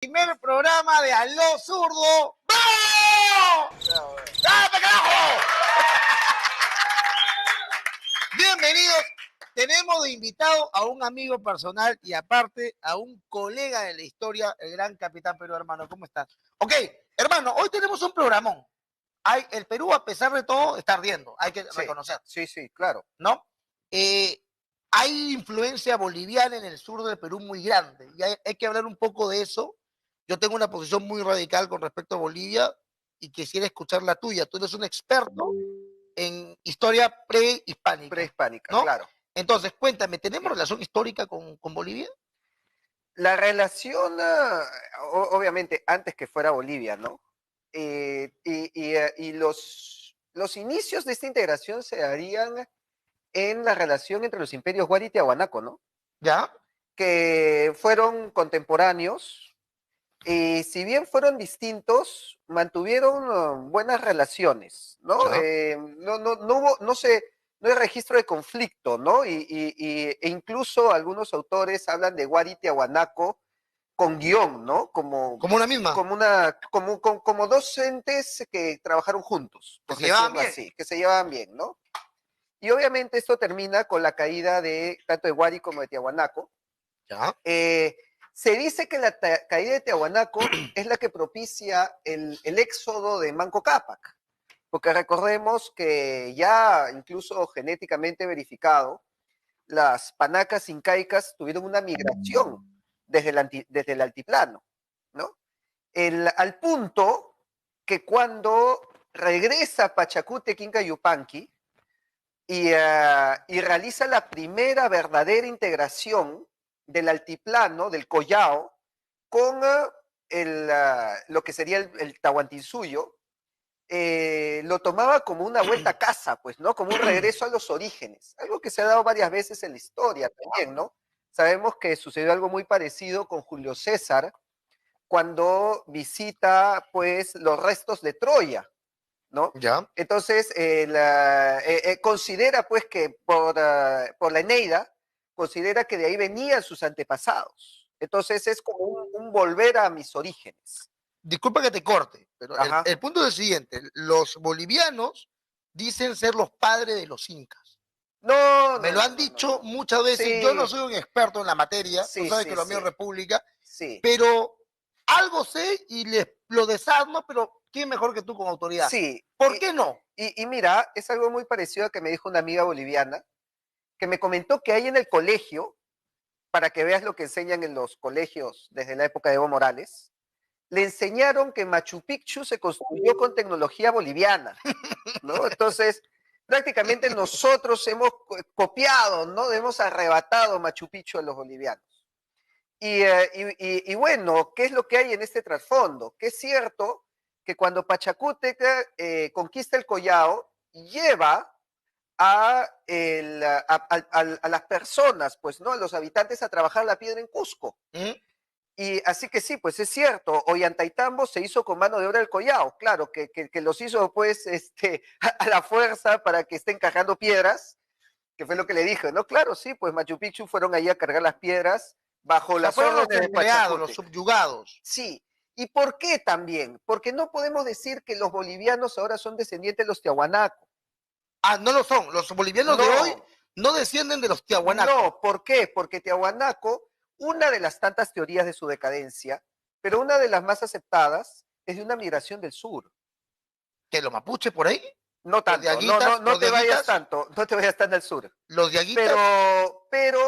Primer programa de Aló Zurdo. ¡Vamos! ¡Dame, carajo! Bienvenidos. Tenemos de invitado a un amigo personal y aparte a un colega de la historia, el gran Capitán Perú, hermano. ¿Cómo estás? Ok, hermano, hoy tenemos un programón. El Perú, a pesar de todo, está ardiendo. Hay que reconocer. Sí, claro. ¿No? Hay influencia boliviana en el sur del Perú muy grande. Y hay que hablar un poco de eso. Yo tengo una posición muy radical con respecto a Bolivia y quisiera escuchar la tuya. Tú eres un experto en historia prehispánica. Prehispánica, ¿no? claro. Entonces, cuéntame, ¿tenemos relación histórica con Bolivia? La relación, obviamente, antes que fuera Bolivia, ¿no? Y los inicios de esta integración se darían en la relación entre los imperios Huari y Tiahuanaco, ¿no? ¿Ya? Que fueron contemporáneos. Y si bien fueron distintos, mantuvieron buenas relaciones, ¿no? No hay registro de conflicto, ¿no? E incluso algunos autores hablan de Huari y Tiahuanaco con guión, ¿no? Como una misma. Como dos entes que trabajaron juntos, Que por se llevaban decirlo bien. así, que se llevaban bien, ¿no? Y obviamente esto termina con la caída de tanto de Huari como de Tiahuanaco. ¿Ya? Se dice que la caída de Tiahuanaco es la que propicia el éxodo de Manco Cápac, porque recordemos que ya incluso genéticamente verificado, las panacas incaicas tuvieron una migración desde el altiplano, ¿no? Al punto que cuando regresa Pachacútec Inca Yupanqui y realiza la primera verdadera integración del altiplano, del Collao, con lo que sería el Tahuantinsuyo, lo tomaba como una vuelta a casa, pues, ¿no? Como un regreso a los orígenes. Algo que se ha dado varias veces en la historia también, ¿no? Sabemos que sucedió algo muy parecido con Julio César cuando visita, pues, los restos de Troya, ¿no? ¿Ya? Entonces, considera, pues, que por la Eneida, considera que de ahí venían sus antepasados. Entonces, es como un volver a mis orígenes. Disculpa que te corte, pero el punto es el siguiente. Los bolivianos dicen ser los padres de los incas. Me lo han dicho muchas veces. Sí. Yo no soy un experto en la materia. Tú sabes que lo mío es República. Sí. Pero algo sé y lo desarmo, pero ¿quién mejor que tú con autoridad? Sí. ¿Por qué no? Y mira, es algo muy parecido a que me dijo una amiga boliviana, que me comentó que hay en el colegio, para que veas lo que enseñan en los colegios desde la época de Evo Morales, le enseñaron que Machu Picchu se construyó con tecnología boliviana, ¿no? Entonces, prácticamente nosotros hemos copiado, ¿no? Hemos arrebatado Machu Picchu a los bolivianos. Y bueno, ¿qué es lo que hay en este trasfondo? Que es cierto que cuando Pachacútec conquista el Collao, lleva a las personas, pues, ¿no? A los habitantes a trabajar la piedra en Cusco. Y así que sí, pues es cierto, Ollantaytambo se hizo con mano de obra del Collao, claro, que los hizo pues a la fuerza para que estén cargando piedras, que fue lo que le dije, ¿no? Claro, sí, pues Machu Picchu fueron ahí a cargar las piedras bajo las órdenes de Pachacútec. Los subyugados. Sí. ¿Y por qué también? Porque no podemos decir que los bolivianos ahora son descendientes de los tiahuanacos. Ah, no lo son. Los bolivianos de hoy no descienden de los tiahuanacos. No, ¿por qué? Porque Tiahuanaco, una de las tantas teorías de su decadencia, pero una de las más aceptadas, es de una migración del sur. ¿Que los mapuches por ahí? No tanto, no te vayas tanto, no te vayas tan al sur. Los diaguitas. Pero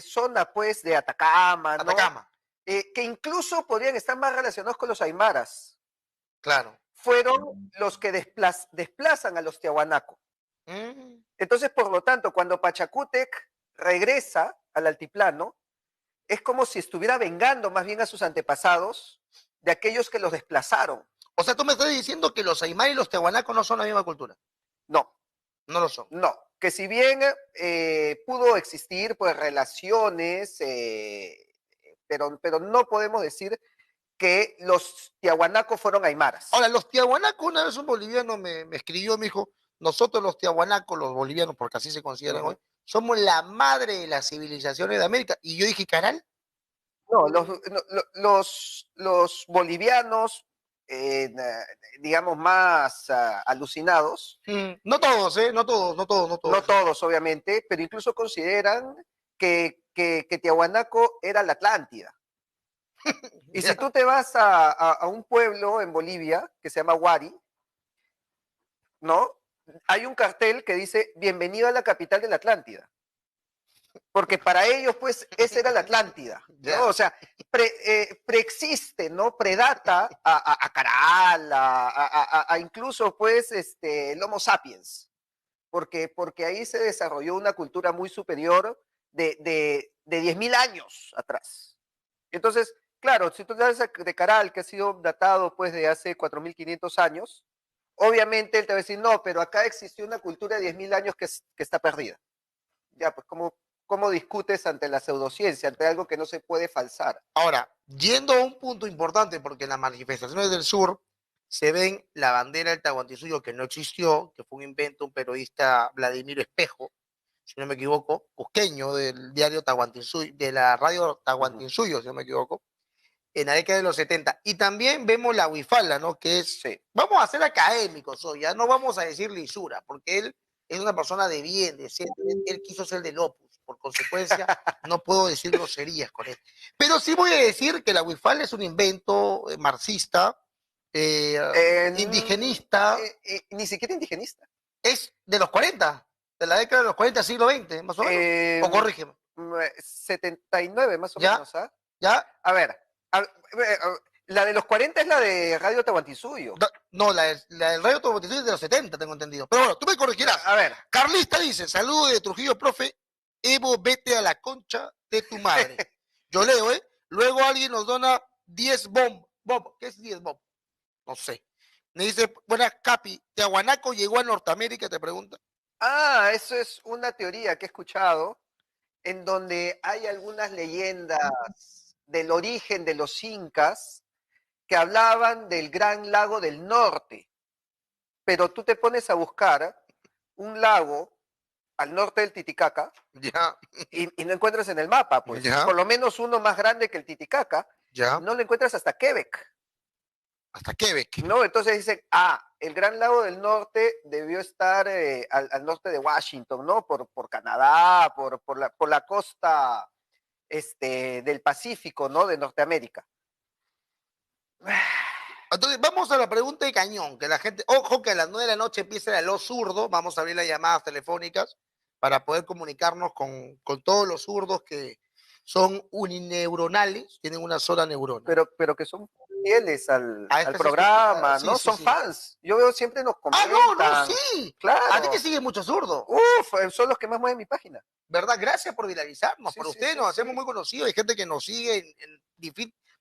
zona pues de Atacama, ¿no? Atacama. Que incluso podrían estar más relacionados con los aymaras. Claro. Fueron los que desplazan a los tiahuanacos. Entonces, por lo tanto, cuando Pachacútec regresa al altiplano, es como si estuviera vengando más bien a sus antepasados de aquellos que los desplazaron. O sea, tú me estás diciendo que los aymara y los tiahuanacos no son la misma cultura. No. No lo son. No. Que si bien pudo existir pues relaciones, pero no podemos decir que los tiahuanacos fueron aymaras. Ahora, los tiahuanacos, una vez un boliviano me escribió, me dijo, nosotros los tiahuanacos, los bolivianos, porque así se consideran hoy, somos la madre de las civilizaciones de América. Y yo dije, ¿caral? No, los bolivianos, digamos, más alucinados, No todos, ¿eh? No todos, no todos, no no todos. todos obviamente, pero incluso consideran que Tiahuanaco era la Atlántida. Y si Ya. tú te vas a un pueblo en Bolivia que se llama Huari, ¿no? Hay un cartel que dice, bienvenido a la capital de la Atlántida. Porque para ellos, pues, esa era la Atlántida, ¿no? Ya. O sea, preexiste, ¿no? Predata a Caral, a incluso, pues, el Homo sapiens, porque ahí se desarrolló una cultura muy superior de 10.000 años atrás. Entonces, claro, si tú hablas de Caral, que ha sido datado, pues, de hace 4.500 años, obviamente él te va a decir, no, pero acá existió una cultura de 10.000 años que está perdida. Ya, pues, ¿cómo discutes ante la pseudociencia, ante algo que no se puede falsar? Ahora, yendo a un punto importante, porque en las manifestaciones del sur se ven la bandera del Tahuantinsuyo, que no existió, que fue un invento de un periodista Vladimir Espejo, si no me equivoco, cusqueño del diario Tahuantinsuyo, de la radio Uh -huh. Tahuantinsuyo, si no me equivoco, en la década de los 70. Y también vemos la Huifala, ¿no? Que es, Sí. vamos a ser académicos hoy, ya no vamos a decir lisura, porque él es una persona de bien, de ser, él quiso ser del Opus, por consecuencia, no puedo decir groserías con él. Pero sí voy a decir que la Huifala es un invento marxista, eh, indigenista, Ni siquiera indigenista. es de los 40, de la década de los 40, siglo XX, más o menos. O corrígeme. 79 más o ¿Ya? menos, ¿ah? ¿Ya? A ver, la de los 40 es la de Radio Tahuantinsuyo. No, la del Radio Tahuantinsuyo es de los 70, tengo entendido. Pero bueno, tú me corregirás. A ver. Carlista dice, saludo de Trujillo, profe. Evo, vete a la concha de tu madre. Yo leo, ¿eh? Luego alguien nos dona 10 bomb. Bob, ¿qué es 10 bomb? No sé. Me dice, buenas, Capi, ¿Tiahuanaco llegó a Norteamérica? Te pregunta. Eso es una teoría que he escuchado en donde hay algunas leyendas del origen de los incas que hablaban del Gran Lago del Norte. Pero tú te pones a buscar un lago al norte del Titicaca Ya, y no encuentras en el mapa, pues. ya, Por lo menos uno más grande que el Titicaca, ya. no lo encuentras hasta Quebec, Hasta Quebec. ¿no? Entonces dicen, el Gran Lago del Norte debió estar al norte de Washington, ¿no? Por Canadá, por la costa del Pacífico, ¿no? De Norteamérica. Entonces, vamos a la pregunta de cañón, que la gente, ojo que a las 9 de la noche empieza el Los Zurdo, vamos a abrir las llamadas telefónicas para poder comunicarnos con todos los zurdos que son unineuronales, tienen una sola neurona. Pero que son fieles A al estas estructuras, programa, sí, ¿no? sí, Son sí. fans. Yo veo siempre nos No, no, comentan. sí. A ti te Claro. sigue mucho zurdo. Uf, son los que más mueven mi página. ¿Verdad? Gracias por viralizarnos. Sí, Por sí, ustedes sí, nos sí. hacemos muy conocidos. Hay gente que nos sigue en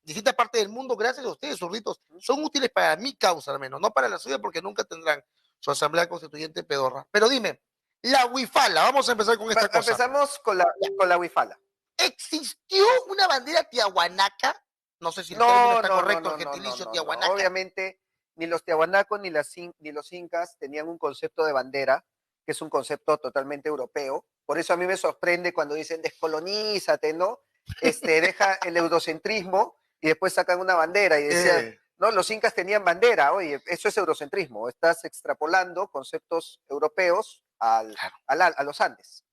distintas partes del mundo. Gracias a ustedes, zurditos. Son útiles para mi causa, al menos. No para la suya, porque nunca tendrán su asamblea constituyente pedorra. Pero dime, la Huifala, vamos a empezar con esta cosa. Empezamos con la Huifala. ¿Existió una bandera tiahuanaca? No sé si el término está correcto, el gentilicio tiahuanaca. Obviamente, ni los tiahuanacos ni los incas tenían un concepto de bandera, que es un concepto totalmente europeo. Por eso a mí me sorprende cuando dicen descolonízate, ¿no? Deja el eurocentrismo y después sacan una bandera y decían, no, los incas tenían bandera. Oye, eso es eurocentrismo. Estás extrapolando conceptos europeos a los Andes.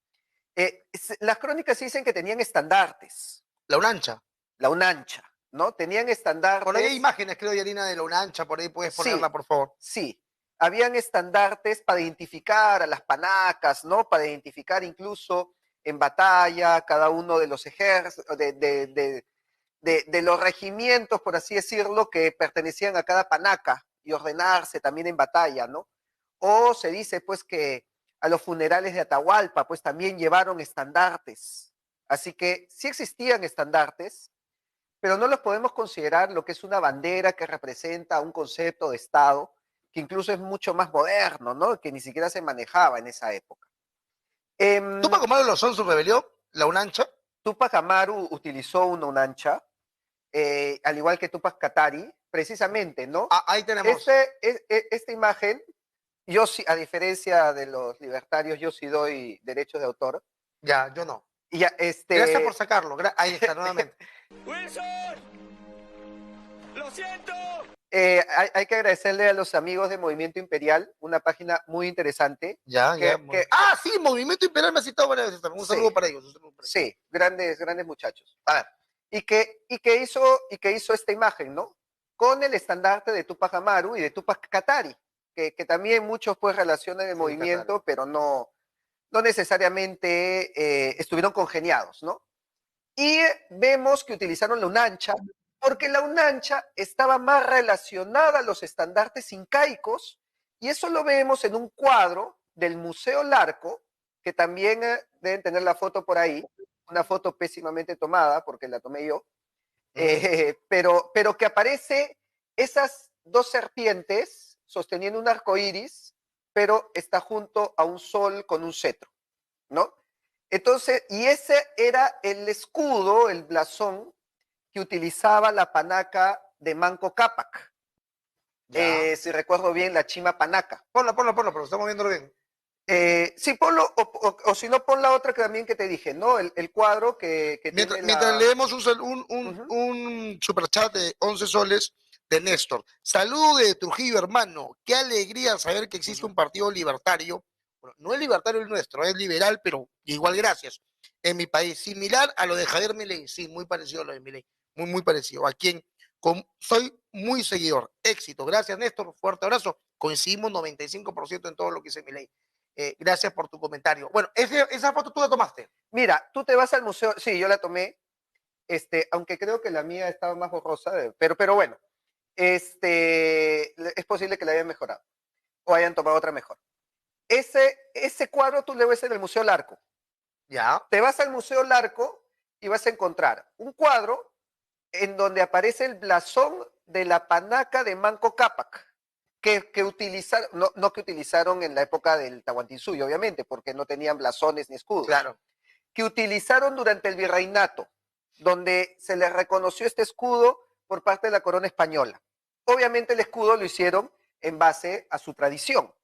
Las crónicas dicen que tenían estandartes. La Unancha. La Unancha, ¿no? Tenían estandartes. Por ahí hay imágenes, creo, Yarina, de la Unancha, por ahí puedes ponerla, por favor. Sí, habían estandartes para identificar a las panacas, ¿no? Para identificar incluso en batalla cada uno de los ejércitos, de los regimientos, por así decirlo, que pertenecían a cada panaca y ordenarse también en batalla, ¿no? O se dice, pues, que a los funerales de Atahualpa, pues, también llevaron estandartes. Así que sí existían estandartes, pero no los podemos considerar lo que es una bandera que representa un concepto de Estado, que incluso es mucho más moderno, ¿no? Que ni siquiera se manejaba en esa época. ¿Tupac Amaru lo son su rebelión? ¿La Unancha? Tupac Amaru utilizó una Unancha, al igual que Tupac Katari, precisamente, ¿no? Ahí tenemos. Esta imagen, yo sí, a diferencia de los libertarios, yo sí doy derechos de autor. Ya, yo no. Y ya, Gracias por sacarlo. Ahí está, nuevamente. ¡Wilson! ¡Lo siento! hay que agradecerle a los amigos de Movimiento Imperial, una página muy interesante. Ya, ya. Sí, Movimiento Imperial me ha citado varias veces también. Un saludo Sí, para ellos. sí, grandes, grandes muchachos. A ver. Y que hizo esta imagen, ¿no? Con el estandarte de Tupac Amaru y de Tupac Katari, que también muchos pues relacionan el Sí, movimiento, Katari. pero no necesariamente estuvieron congeniados, ¿no? Y vemos que utilizaron la unancha, porque la unancha estaba más relacionada a los estandartes incaicos, y eso lo vemos en un cuadro del Museo Larco, que también deben tener la foto por ahí, una foto pésimamente tomada, porque la tomé yo, pero que aparece esas dos serpientes sosteniendo un arco iris, pero está junto a un sol con un cetro, ¿no? Entonces, y ese era el escudo, el blasón que utilizaba la panaca de Manco Cápac. Si recuerdo bien, la chima panaca. Ponla, pero estamos viéndolo bien. Sí, ponlo, o si no, pon la otra que también que te dije, ¿no? El cuadro que Mientras leemos un superchat de 11 soles de Néstor. Saludo de Trujillo, hermano. Qué alegría saber que existe un partido libertario. Bueno, no es libertario el nuestro, es liberal, pero igual gracias. En mi país, similar a lo de Javier Milei. Sí, muy parecido a lo de Milei. Muy parecido. A quien soy muy seguidor. Éxito. Gracias, Néstor. Fuerte abrazo. Coincidimos 95% en todo lo que dice Milei. Gracias por tu comentario. Bueno, esa foto tú la tomaste. Mira, tú te vas al museo, sí, yo la tomé, aunque creo que la mía estaba más borrosa, pero bueno, es posible que la hayan mejorado o hayan tomado otra mejor. Ese cuadro tú le ves en el Museo Larco. Ya. Te vas al Museo Larco y vas a encontrar un cuadro en donde aparece el blasón de la panaca de Manco Cápac, que utilizaron, no que utilizaron en la época del Tahuantinsuyo, obviamente, porque no tenían blasones ni escudos. Claro. Que utilizaron durante el virreinato, donde se les reconoció este escudo por parte de la corona española. Obviamente el escudo lo hicieron en base a su tradición.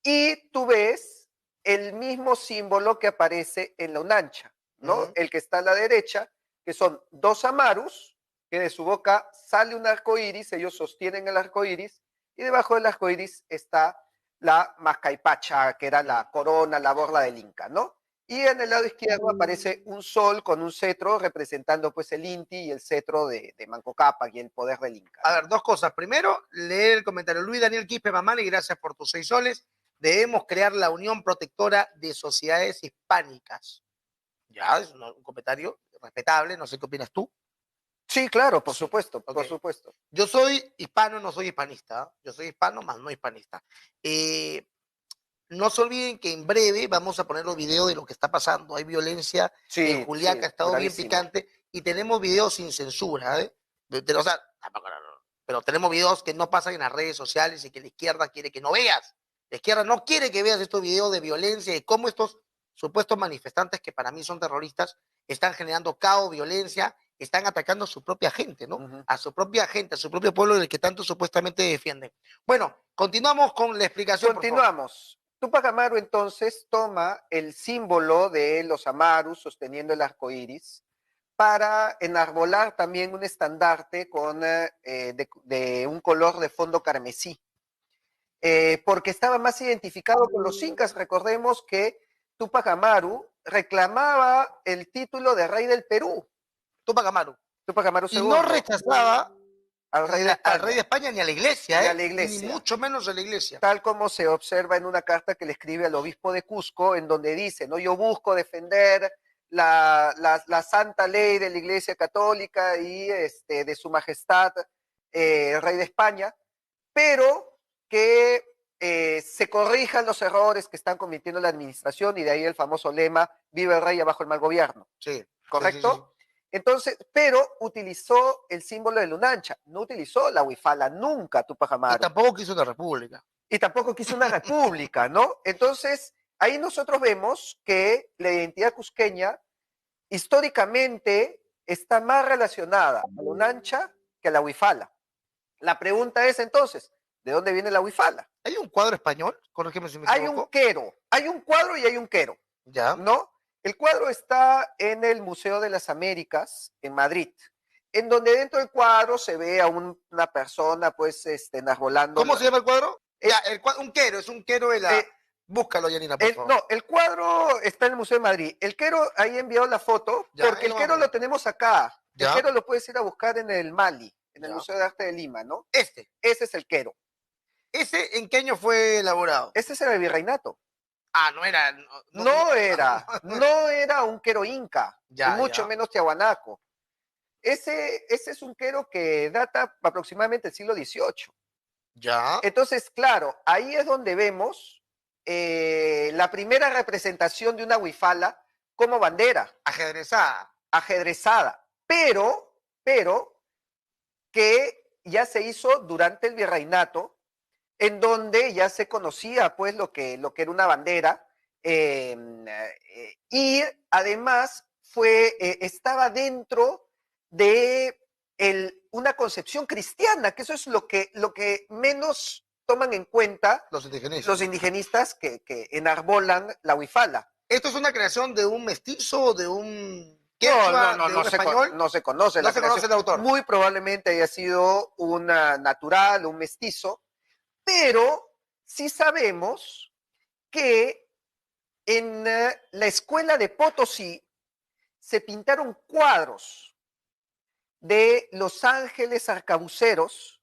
Y tú ves el mismo símbolo que aparece en la unancha, ¿no? El que está a la derecha, que son dos amarus, que de su boca sale un arco iris, ellos sostienen el arco iris, y debajo del arco iris está la mascaipacha, que era la corona, la borla del Inca, ¿no? Y en el lado izquierdo aparece un sol con un cetro representando pues el Inti y el cetro de Manco Cápac y el poder del Inca. A ver, dos cosas. Primero, leer el comentario. Luis Daniel Quispe Mamani, gracias por tus 6 soles. Debemos crear la Unión Protectora de Sociedades Hispánicas. Ya, es un comentario respetable, no sé qué opinas tú. Sí, claro, por supuesto, okay. Por supuesto. Yo soy hispano, no soy hispanista. Yo soy hispano, más no hispanista. No se olviden que en breve vamos a poner los videos de lo que está pasando. Hay violencia en Juliaca, ha estado bravísimo. bien picante, y tenemos videos sin censura, ¿eh? O sea, pero tenemos videos que no pasan en las redes sociales y que la izquierda quiere que no veas. La izquierda no quiere que veas estos videos de violencia y cómo estos supuestos manifestantes, que para mí son terroristas, están generando caos, violencia, están atacando a su propia gente, ¿no? A su propia gente, a su propio pueblo del que tanto supuestamente defienden. Bueno, continuamos con la explicación. Continuamos. Tupac Amaru entonces toma el símbolo de los Amarus sosteniendo el arco iris para enarbolar también un estandarte de un color de fondo carmesí. Porque estaba más identificado con los incas. Recordemos que Tupac Amaru reclamaba el título de rey del Perú. Tupac Amaru II. Y no rechazaba al rey de España ni a la iglesia, ni a la iglesia, ni mucho menos a la iglesia. Tal como se observa en una carta que le escribe al obispo de Cusco, en donde dice, ¿no? Yo busco defender la santa ley de la Iglesia Católica y de su majestad, el rey de España, pero que se corrijan los errores que están cometiendo la administración, y de ahí el famoso lema, viva el rey abajo el mal gobierno. Sí. ¿Correcto? Sí. Entonces, pero utilizó el símbolo de Lunancha, no utilizó la huifala nunca, Tupac Amaru. Y tampoco quiso una república. Y tampoco quiso una república, ¿no? Entonces, ahí nosotros vemos que la identidad cusqueña históricamente está más relacionada a la Lunancha que a la huifala. La pregunta es entonces, ¿de dónde viene la huifala? ¿Hay un cuadro español? Corrígeme si me equivoco. Hay un cuadro y hay un quero. Ya. ¿No? El cuadro está en el Museo de las Américas, en Madrid, en donde dentro del cuadro se ve a una persona, pues, enarbolando. ¿Cómo se llama el cuadro? El- Ya, un quero, es un quero de la... Eh, Búscalo, Yanina, por favor. No, el cuadro está en el Museo de Madrid. El quero, ahí he enviado la foto, Ya, porque ahí el lo quero vamos a lo ver. tenemos acá. El Ya. quero lo puedes ir a buscar en el Mali, en el Ya. Museo de Arte de Lima, ¿no? Este. Ese es el quero. ¿Ese en qué año fue elaborado? Este es el virreinato. Ah, no era... No era un quero inca, Ya, y mucho ya. menos tiahuanaco. Ese es un quero que data aproximadamente del siglo XVIII. Ya. Entonces, claro, ahí es donde vemos la primera representación de una huifala como bandera, Ajedrezada. ajedrezada, pero que ya se hizo durante el virreinato, en donde ya se conocía pues lo que era una bandera, y además estaba dentro de una concepción cristiana, que eso es lo que menos toman en cuenta Los indigenistas. los indigenistas que enarbolan la huifala. ¿Esto es una creación de un mestizo, de un quechua, de un español? No se conoce No la se creación. conoce el autor. Muy probablemente haya sido una natural, un mestizo, pero sí sabemos que en la escuela de Potosí se pintaron cuadros de los ángeles arcabuceros,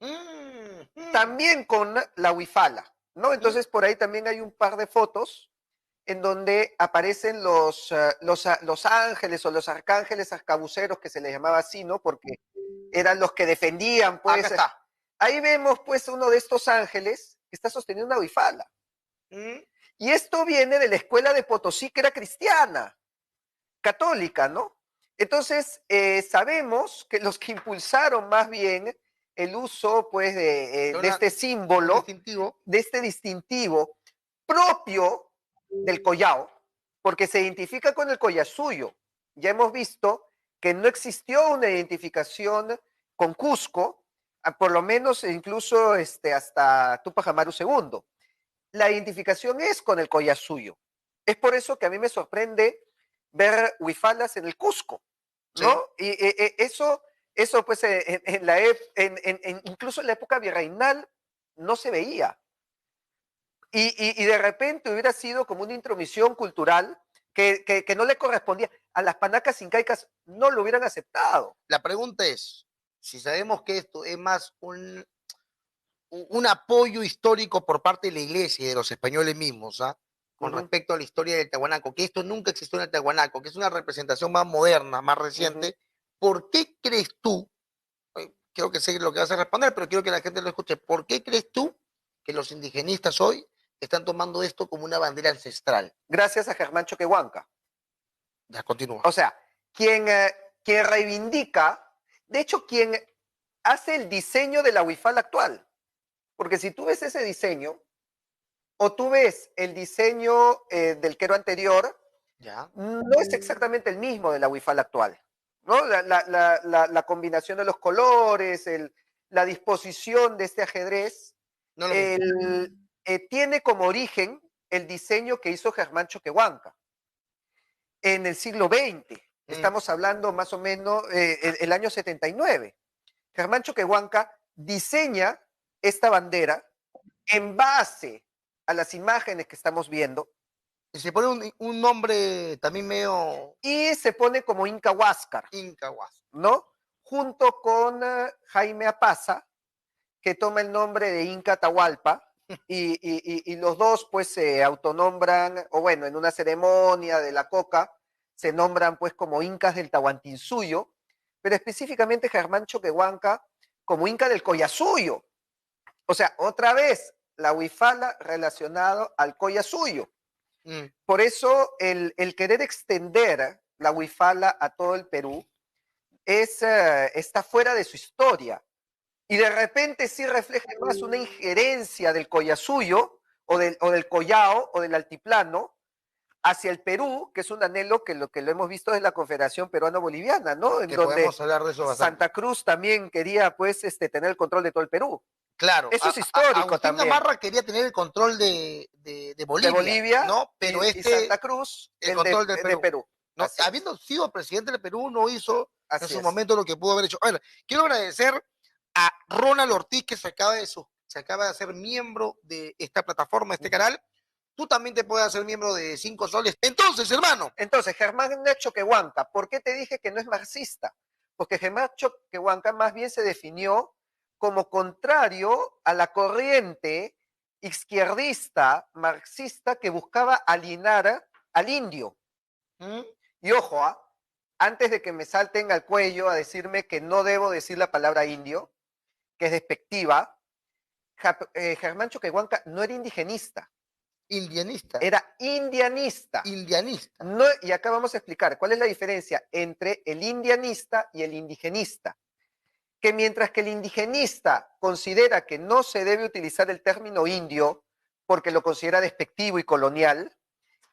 también con la huifala, ¿no? Entonces por ahí también hay un par de fotos en donde aparecen los ángeles o los arcángeles arcabuceros, que se les llamaba así, ¿no? Porque eran los que defendían, pues. Acá está. Ahí vemos, pues, uno de estos ángeles que está sosteniendo una huifala. Y esto viene de la escuela de Potosí, que era cristiana, católica, ¿no? Entonces, sabemos que los que impulsaron más bien el uso, pues, de este símbolo, distintivo. de este distintivo propio del collao, porque se identifica con el collasuyo. Ya hemos visto que no existió una identificación con Cusco, por lo menos incluso hasta Tupac Amaru II. La identificación es con el collasuyo. Es por eso que a mí me sorprende ver huifalas en el Cusco, ¿no? Sí. Y eso pues incluso en la época virreinal no se veía. Y de repente hubiera sido como una intromisión cultural que no le correspondía. A las panacas incaicas no lo hubieran aceptado. La pregunta es, si sabemos que esto es más un apoyo histórico por parte de la iglesia y de los españoles mismos, ¿ah? Con respecto a la historia del Tiahuanaco, que esto nunca existió en el Tiahuanaco, que es una representación más moderna, más reciente, ¿por qué crees tú, creo que sé lo que vas a responder, pero quiero que la gente lo escuche, ¿por qué crees tú que los indigenistas hoy están tomando esto como una bandera ancestral? Gracias a Germán Choquehuanca. Ya, continúa. O sea, quien reivindica, de hecho, quien hace el diseño de la huifala actual. Porque si tú ves ese diseño, o tú ves el diseño del quero anterior, ya, no es exactamente el mismo de la huifala actual, ¿no? La combinación de los colores, la disposición de este ajedrez, no tiene como origen el diseño que hizo Germán Choquehuanca en el siglo XX. Estamos hablando más o menos el año 79. Germán Choquehuanca diseña esta bandera en base a las imágenes que estamos viendo. Y se pone un nombre también medio... Y se pone como Inca Huáscar. Inca Huáscar. ¿No? Junto con Jaime Apaza, que toma el nombre de Inca Atahualpa, y los dos pues se autonombran, o bueno, en una ceremonia de la coca, se nombran pues como Incas del Tahuantinsuyo, pero específicamente Germán Choquehuanca como Inca del Collasuyo. O sea, otra vez, la huifala relacionado al collasuyo. Por eso el querer extender la huifala a todo el Perú está fuera de su historia. Y de repente sí refleja más una injerencia del collasuyo o del collao o del altiplano hacia el Perú, que es un anhelo que lo hemos visto desde la Confederación Peruano-Boliviana, ¿no? En que donde podemos hablar de eso bastante. Santa Cruz también quería pues tener el control de todo el Perú. Claro, Eso es histórico Agustín también. Gamarra quería tener el control de De Bolivia, Bolivia ¿no? Pero y Santa Cruz, el el control del de Perú. Perú. ¿No? Así es. Habiendo sido presidente del Perú, no hizo en Así su es. momento lo que pudo haber hecho. A ver, quiero agradecer a Ronald Ortiz, que se acaba de hacer miembro de esta plataforma, de este canal. Tú también te puedes hacer miembro de 5 soles. Entonces, hermano. Entonces, Germán Choquehuanca, ¿por qué te dije que no es marxista? Porque Germán Choquehuanca más bien se definió como contrario a la corriente izquierdista, marxista, que buscaba alienar al indio. ¿Mm? Y ojo, antes de que me salten al cuello a decirme que no debo decir la palabra indio, que es despectiva, Germán Choquehuanca no era indigenista, Indianista. era indianista. Indianista. No, y acá vamos a explicar cuál es la diferencia entre el indianista y el indigenista. Que mientras que el indigenista considera que no se debe utilizar el término indio porque lo considera despectivo y colonial,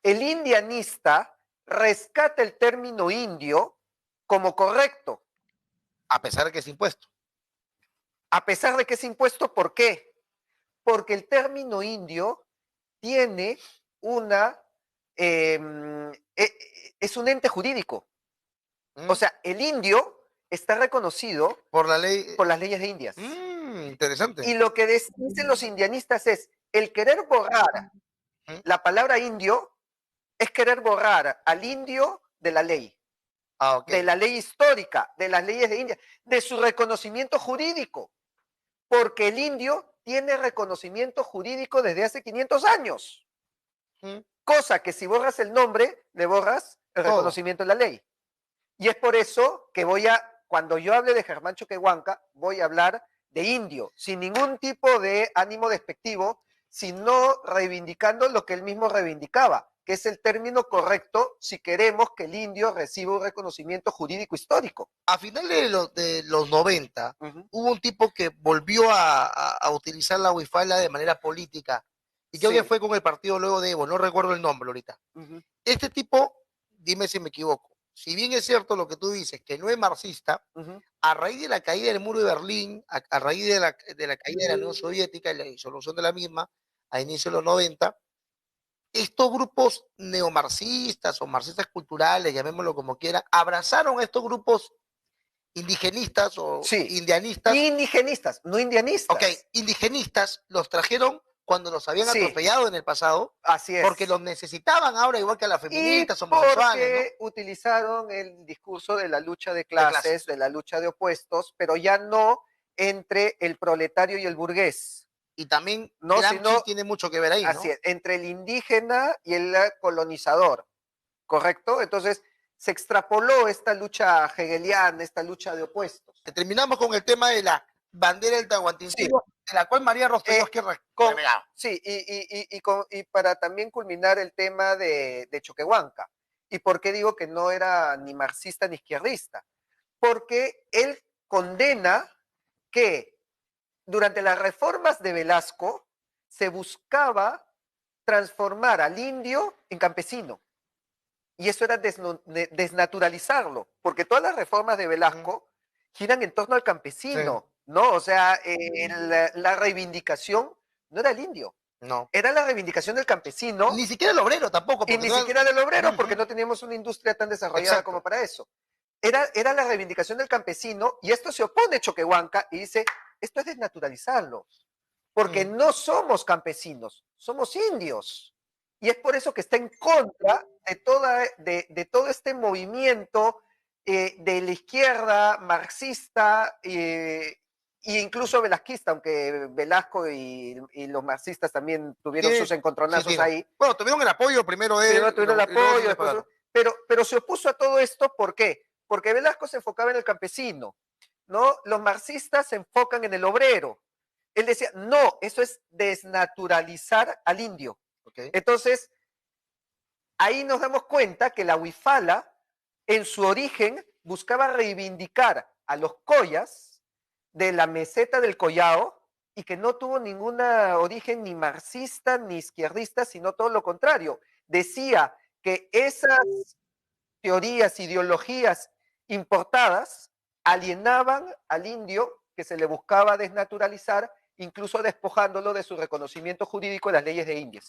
el indianista rescata el término indio como correcto. A pesar de que es impuesto. A pesar de que es impuesto, ¿por qué? Porque el término indio tiene una... es un ente jurídico. ¿Mm? O sea, el indio está reconocido por la ley. por las leyes de Indias. Interesante. Y lo que dicen los indianistas es, el querer borrar la palabra indio es querer borrar al indio de la ley. Okay. De la ley histórica, de las leyes de India, de su reconocimiento jurídico. Porque el indio tiene reconocimiento jurídico desde hace 500 años. Cosa que si borras el nombre, le borras el reconocimiento de la ley. Y es por eso que cuando yo hable de Germán Choquehuanca, voy a hablar de indio, sin ningún tipo de ánimo despectivo, sino reivindicando lo que él mismo reivindicaba, que es el término correcto si queremos que el indio reciba un reconocimiento jurídico histórico. A finales de los 90, hubo un tipo que volvió a utilizar la huifala de manera política, y creo que fue con el partido luego de Evo, no recuerdo el nombre ahorita. Este tipo, dime si me equivoco, si bien es cierto lo que tú dices, que no es marxista, a raíz de la caída del muro de Berlín, a raíz de la caída de la Unión Soviética y la disolución de la misma, a inicios de los 90, estos grupos neomarxistas o marxistas culturales, llamémoslo como quieran, abrazaron a estos grupos indigenistas o indianistas. Indigenistas, no indianistas. Ok, indigenistas los trajeron cuando los habían atropellado en el pasado. Así es. Porque los necesitaban ahora igual que a las feministas, homosexuales, porque utilizaron el discurso de la lucha de clases, de la lucha de opuestos, pero ya no entre el proletario y el burgués. Y también Gramsci tiene mucho que ver ahí, ¿no? Así es, entre el indígena y el colonizador, ¿correcto? Entonces, se extrapoló esta lucha hegeliana, esta lucha de opuestos. Terminamos con el tema de la bandera del Tahuantinsuyo, de la cual María Rostellós Sí, y para también culminar el tema de Choquehuanca. ¿Y por qué digo que no era ni marxista ni izquierdista? Porque él condena que durante las reformas de Velasco se buscaba transformar al indio en campesino. Y eso era desnaturalizarlo, porque todas las reformas de Velasco giran en torno al campesino, ¿no? O sea, la reivindicación no era el indio. No. Era la reivindicación del campesino. Ni siquiera el obrero tampoco. Y ni siquiera del obrero, porque no teníamos una industria tan desarrollada como para eso. Era la reivindicación del campesino, y esto se opone Choquehuanca y dice, esto es desnaturalizarlo, porque no somos campesinos, somos indios. Y es por eso que está en contra de todo este movimiento de la izquierda marxista e incluso velasquista, aunque Velasco y los marxistas también tuvieron sus encontronazos ahí. Bueno, tuvieron el apoyo primero de él. Tuvieron el apoyo, después, pero se opuso a todo esto, ¿por qué? Porque Velasco se enfocaba en el campesino, ¿no? Los marxistas se enfocan en el obrero. Él decía, no, eso es desnaturalizar al indio. Entonces, ahí nos damos cuenta que la huifala, en su origen, buscaba reivindicar a los collas de la meseta del Collao y que no tuvo ningún origen ni marxista ni izquierdista, sino todo lo contrario. Decía que esas teorías, ideologías importadas alienaban al indio que se le buscaba desnaturalizar incluso despojándolo de su reconocimiento jurídico en las leyes de Indias.